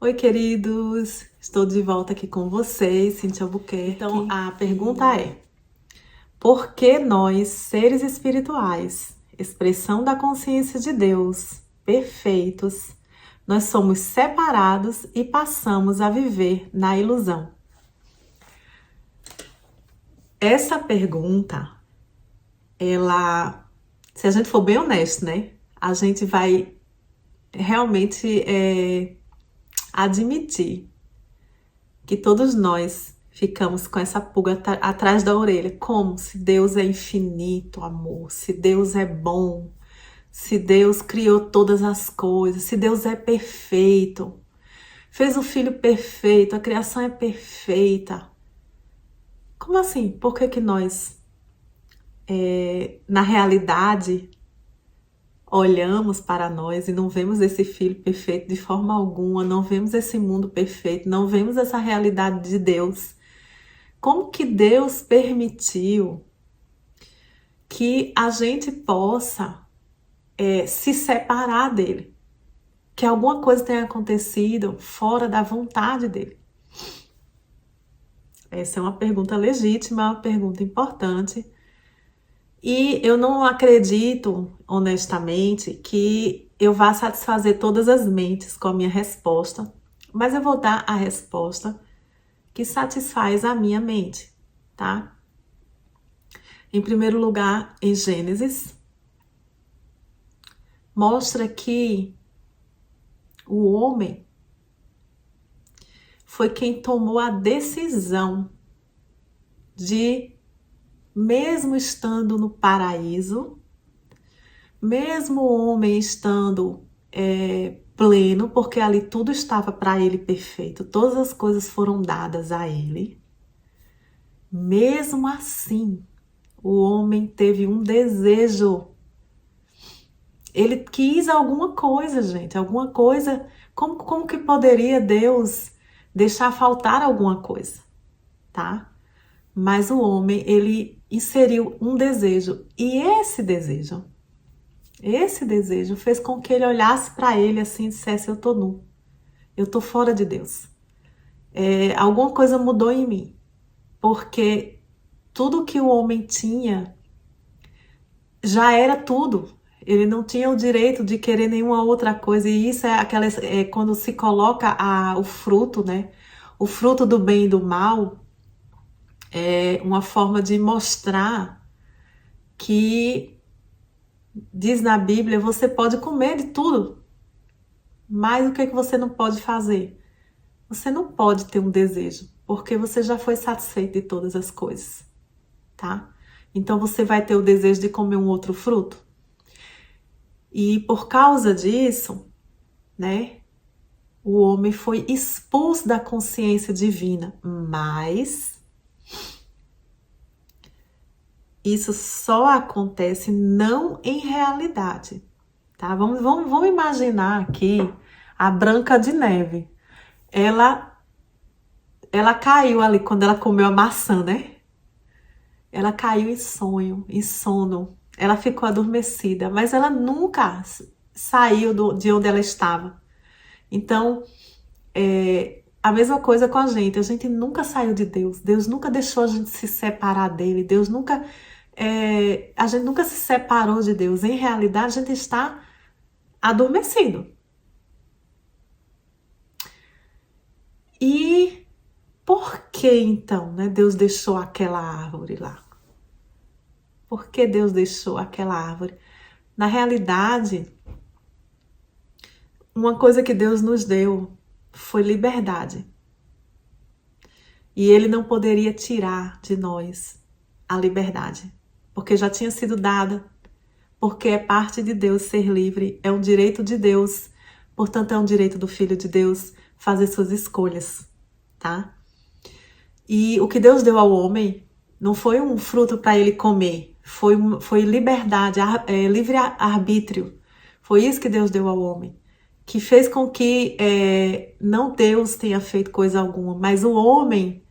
Oi, queridos! Estou de volta aqui com vocês, Cíntia Albuquerque. Então, a pergunta é: por que nós, seres espirituais, expressão da consciência de Deus, perfeitos, nós somos separados e passamos a viver na ilusão? Essa pergunta, se a gente for bem honesto, né? A gente vai realmente admitir que todos nós ficamos com essa pulga atrás da orelha, como se Deus é infinito amor, se Deus é bom, se Deus criou todas as coisas, se Deus é perfeito, fez o Filho perfeito, a criação é perfeita. Como assim? Por que nós, na realidade, olhamos para nós e não vemos esse Filho perfeito de forma alguma, não vemos esse mundo perfeito, não vemos essa realidade de Deus? Como que Deus permitiu que a gente possa se separar dele? Que alguma coisa tenha acontecido fora da vontade dele? Essa é uma pergunta legítima, uma pergunta importante. E eu não acredito, honestamente, que eu vá satisfazer todas as mentes com a minha resposta, mas eu vou dar a resposta que satisfaz a minha mente, tá? Em primeiro lugar, em Gênesis, mostra que o homem foi quem tomou a decisão de, mesmo estando no paraíso, mesmo o homem estando pleno, porque ali tudo estava para ele perfeito, todas as coisas foram dadas a ele, mesmo assim, o homem teve um desejo. Ele quis alguma coisa, gente, alguma coisa. Como que poderia Deus deixar faltar alguma coisa, tá? Mas o homem, ele inseriu um desejo. E esse desejo fez com que ele olhasse para ele assim e dissesse: eu tô nu, eu tô fora de Deus. Alguma coisa mudou em mim, porque tudo que o homem tinha já era tudo. Ele não tinha o direito de querer nenhuma outra coisa. E isso quando se coloca o fruto, né? O fruto do bem e do mal é uma forma de mostrar que, diz na Bíblia, você pode comer de tudo. Mas o que você não pode fazer? Você não pode ter um desejo, porque você já foi satisfeito de todas as coisas, tá? Então você vai ter o desejo de comer um outro fruto? E por causa disso, né, o homem foi expulso da consciência divina, mas isso só acontece não em realidade, tá? Vamos imaginar aqui a Branca de Neve. Ela caiu ali quando ela comeu a maçã, né? Ela caiu em sonho, em sono. Ela ficou adormecida, mas ela nunca saiu de onde ela estava. Então, a mesma coisa com a gente nunca saiu de Deus, Deus nunca deixou a gente se separar dele, a gente nunca se separou de Deus. Em realidade, a gente está adormecido. E por que então, né, Deus deixou aquela árvore lá? Por que Deus deixou aquela árvore? Na realidade, uma coisa que Deus nos deu foi liberdade. E Ele não poderia tirar de nós a liberdade, porque já tinha sido dada, porque é parte de Deus ser livre, é um direito de Deus, portanto é um direito do Filho de Deus fazer suas escolhas, tá? E o que Deus deu ao homem não foi um fruto para ele comer, foi liberdade, livre-arbítrio. Foi isso que Deus deu ao homem, que fez com que não Deus tenha feito coisa alguma, mas o homem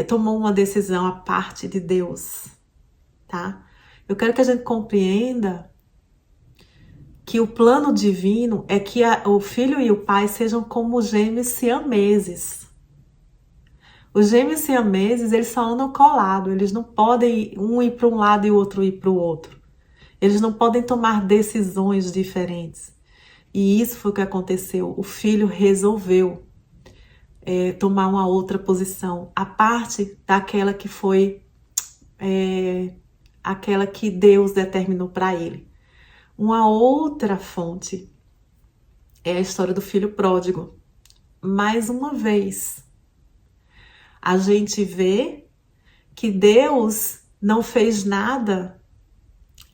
tomou uma decisão à parte de Deus, tá? Eu quero que a gente compreenda que o plano divino é que o filho e o pai sejam como gêmeos siameses. Os gêmeos siameses, eles só andam colados, eles não podem um ir para um lado e o outro ir para o outro. Eles não podem tomar decisões diferentes. E isso foi o que aconteceu. O filho resolveu tomar uma outra posição, a parte daquela que foi aquela que Deus determinou para ele. Uma outra fonte é a história do filho pródigo. Mais uma vez, a gente vê que Deus não fez nada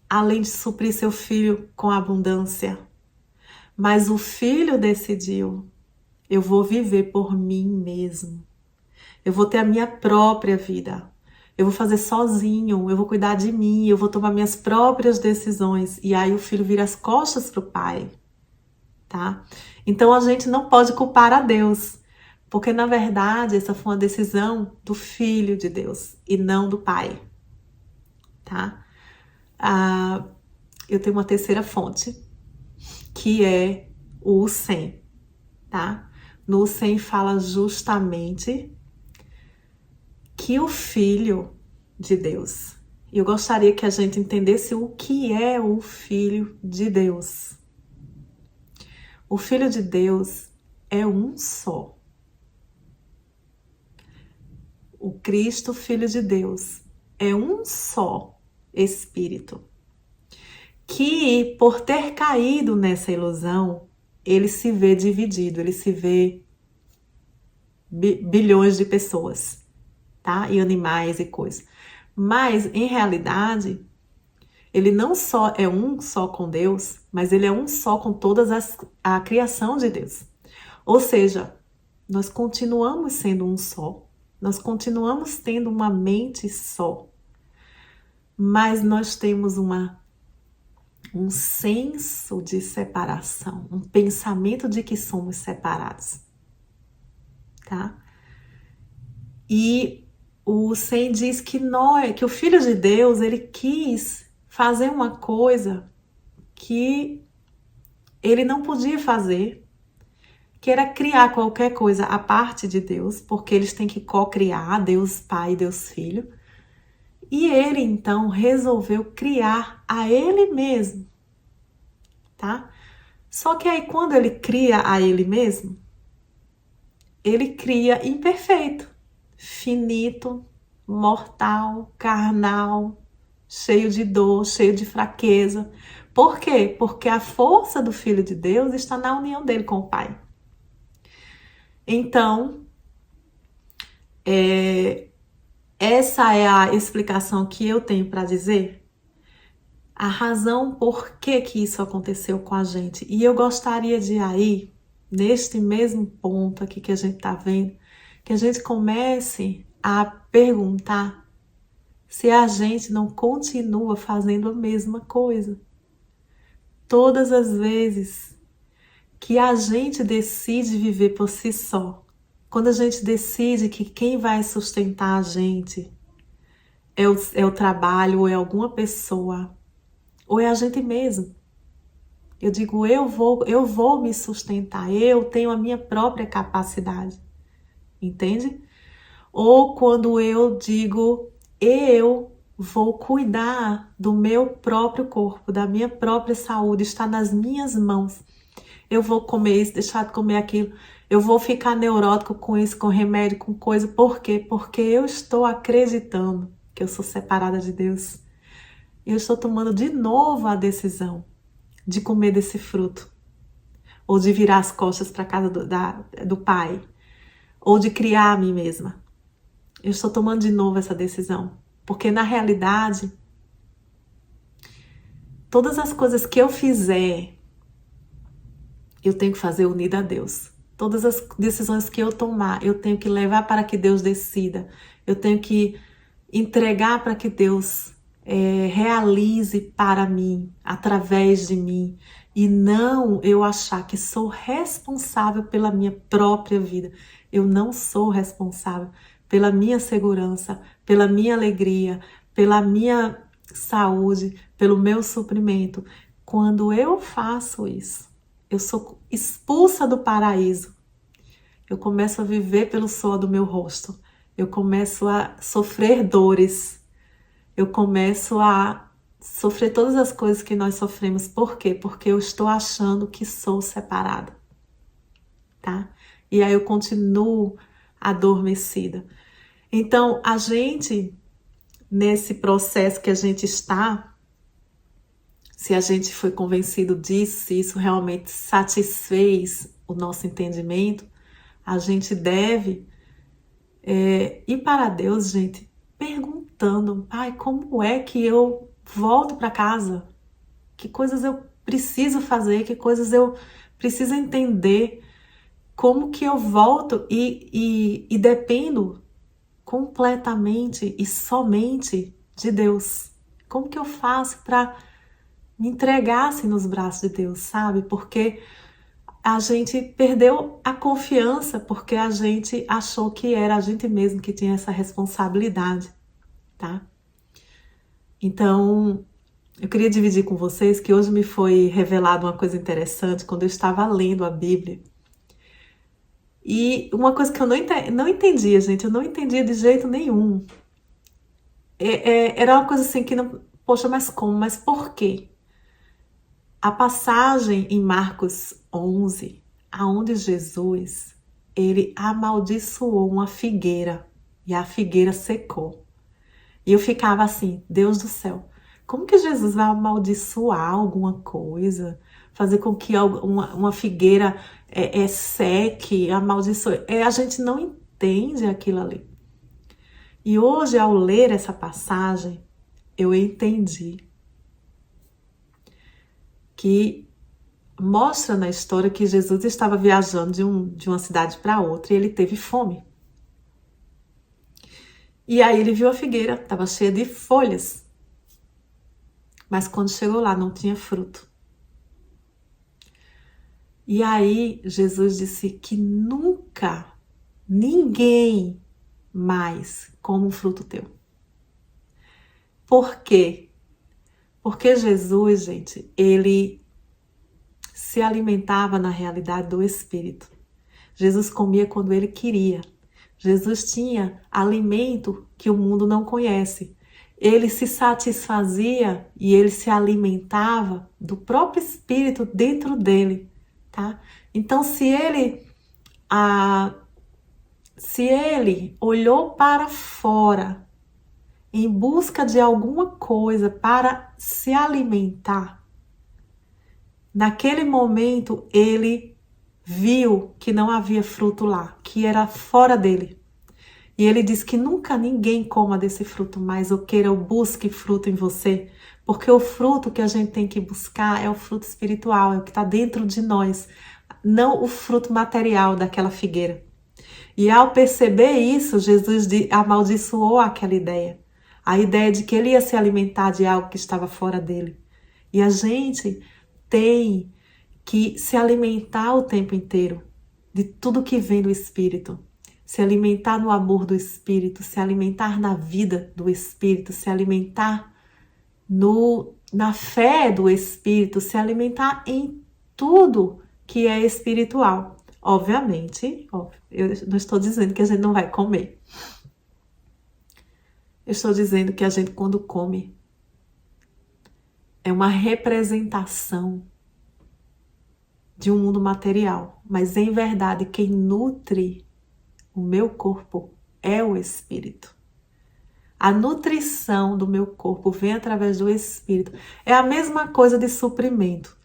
além de suprir seu filho com abundância. Mas o filho decidiu: eu vou viver por mim mesmo. Eu vou ter a minha própria vida. Eu vou fazer sozinho, eu vou cuidar de mim, eu vou tomar minhas próprias decisões. E aí o filho vira as costas para o pai, tá? Então a gente não pode culpar a Deus, porque na verdade essa foi uma decisão do filho de Deus e não do pai, tá? Eu tenho uma terceira fonte, que é o 100, tá? No 100 fala justamente que o Filho de Deus. Eu gostaria que a gente entendesse o que é o Filho de Deus. O Filho de Deus é um só. O Cristo, Filho de Deus, é um só Espírito. Que, por ter caído nessa ilusão, ele se vê dividido, ele se vê bilhões de pessoas, tá? E animais e coisas. Mas, em realidade, ele não só é um só com Deus, mas ele é um só com a criação de Deus. Ou seja, nós continuamos sendo um só, nós continuamos tendo uma mente só, mas nós temos um senso de separação, um pensamento de que somos separados, tá? E o 100 diz que que o Filho de Deus, ele quis fazer uma coisa que ele não podia fazer, que era criar qualquer coisa à parte de Deus, porque eles têm que co-criar, Deus Pai e Deus Filho. E ele, então, resolveu criar a ele mesmo, tá? Só que aí, quando ele cria a ele mesmo, ele cria imperfeito, finito, mortal, carnal, cheio de dor, cheio de fraqueza. Por quê? Porque a força do Filho de Deus está na união dele com o Pai. Então, essa é a explicação que eu tenho para dizer, a razão por que isso aconteceu com a gente. E eu gostaria de aí, neste mesmo ponto aqui que a gente está vendo, que a gente comece a perguntar se a gente não continua fazendo a mesma coisa. Todas as vezes que a gente decide viver por si só, quando a gente decide que quem vai sustentar a gente é o trabalho, ou é alguma pessoa, ou é a gente mesmo. Eu digo, eu vou me sustentar, eu tenho a minha própria capacidade, entende? Ou quando eu digo, eu vou cuidar do meu próprio corpo, da minha própria saúde, está nas minhas mãos. Eu vou comer isso, deixar de comer aquilo. Eu vou ficar neurótico com isso, com remédio, com coisa. Por quê? Porque eu estou acreditando que eu sou separada de Deus. Eu estou tomando de novo a decisão de comer desse fruto. Ou de virar as costas para a casa do Pai. Ou de criar a mim mesma. Eu estou tomando de novo essa decisão. Porque na realidade, todas as coisas que eu fizer, eu tenho que fazer unida a Deus. Todas as decisões que eu tomar, eu tenho que levar para que Deus decida. Eu tenho que entregar para que Deus realize para mim, através de mim. E não eu achar que sou responsável pela minha própria vida. Eu não sou responsável pela minha segurança, pela minha alegria, pela minha saúde, pelo meu suprimento. quando eu faço isso, eu sou expulsa do paraíso. Eu começo a viver pelo suor do meu rosto. Eu começo a sofrer dores. Eu começo a sofrer todas as coisas que nós sofremos. Por quê? Porque eu estou achando que sou separada, tá? E aí eu continuo adormecida. Então, a gente, nesse processo que a gente está, se a gente foi convencido disso, se isso realmente satisfez o nosso entendimento, a gente deve ir para Deus, gente, perguntando: Pai, como é que eu volto para casa? Que coisas eu preciso fazer? Que coisas eu preciso entender? Como que eu volto e dependo completamente e somente de Deus? Como que eu faço para me entregar assim nos braços de Deus, sabe? Porque a gente perdeu a confiança porque a gente achou que era a gente mesmo que tinha essa responsabilidade, tá? Então, eu queria dividir com vocês que hoje me foi revelado uma coisa interessante quando eu estava lendo a Bíblia. E uma coisa que eu não entendia, gente, eu não entendia de jeito nenhum. Era uma coisa assim que não, poxa, mas como? Mas por quê? A passagem em Marcos 11, aonde Jesus, ele amaldiçoou uma figueira e a figueira secou. E eu ficava assim, Deus do céu, como que Jesus vai amaldiçoar alguma coisa? Fazer com que uma figueira seque, amaldiçoe. A gente não entende aquilo ali. E hoje, ao ler essa passagem, eu entendi que mostra na história que Jesus estava viajando de uma cidade para outra e ele teve fome. E aí ele viu a figueira, estava cheia de folhas. Mas quando chegou lá, não tinha fruto. E aí Jesus disse que nunca ninguém mais come um fruto teu. Por quê? Porque Jesus, gente, ele se alimentava na realidade do Espírito. Jesus comia quando ele queria. Jesus tinha alimento que o mundo não conhece. Ele se satisfazia e ele se alimentava do próprio Espírito dentro dele, tá? Então, se ele olhou para fora em busca de alguma coisa para se alimentar, naquele momento ele viu que não havia fruto lá, que era fora dele. E ele diz que nunca ninguém coma desse fruto mais ou queira ou busque fruto em você, porque o fruto que a gente tem que buscar é o fruto espiritual, é o que está dentro de nós, não o fruto material daquela figueira. E ao perceber isso, Jesus amaldiçoou aquela ideia. A ideia de que ele ia se alimentar de algo que estava fora dele. E a gente tem que se alimentar o tempo inteiro de tudo que vem do Espírito. Se alimentar no amor do Espírito, se alimentar na vida do Espírito, se alimentar na fé do Espírito, se alimentar em tudo que é espiritual. Obviamente, eu não estou dizendo que a gente não vai comer. Eu estou dizendo que a gente, quando come, é uma representação de um mundo material. Mas, em verdade, quem nutre o meu corpo é o Espírito. A nutrição do meu corpo vem através do Espírito. É a mesma coisa de suprimento.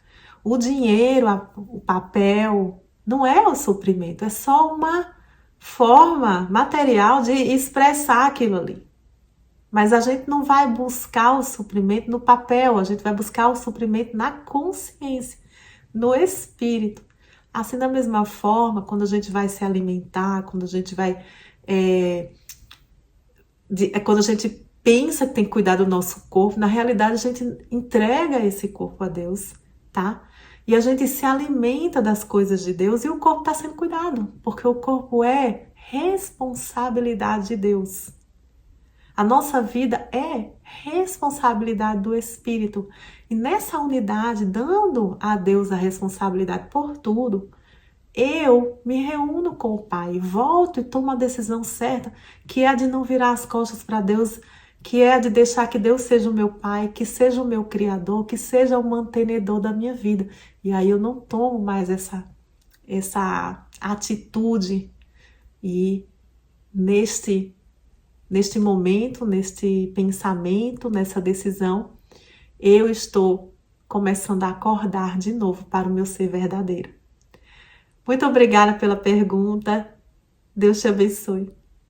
O dinheiro, o papel, não é o suprimento, é só uma forma material de expressar aquilo ali. Mas a gente não vai buscar o suprimento no papel, a gente vai buscar o suprimento na consciência, no espírito. Assim, da mesma forma, quando a gente vai se alimentar, quando a gente vai... quando a gente pensa que tem que cuidar do nosso corpo, na realidade a gente entrega esse corpo a Deus, tá? E a gente se alimenta das coisas de Deus e o corpo está sendo cuidado, porque o corpo é responsabilidade de Deus. A nossa vida é responsabilidade do Espírito. E nessa unidade, dando a Deus a responsabilidade por tudo, eu me reúno com o Pai, volto e tomo a decisão certa, que é a de não virar as costas para Deus, que é a de deixar que Deus seja o meu Pai, que seja o meu Criador, que seja o mantenedor da minha vida. E aí eu não tomo mais essa atitude. E neste momento, neste pensamento, nessa decisão, eu estou começando a acordar de novo para o meu ser verdadeiro. Muito obrigada pela pergunta. Deus te abençoe.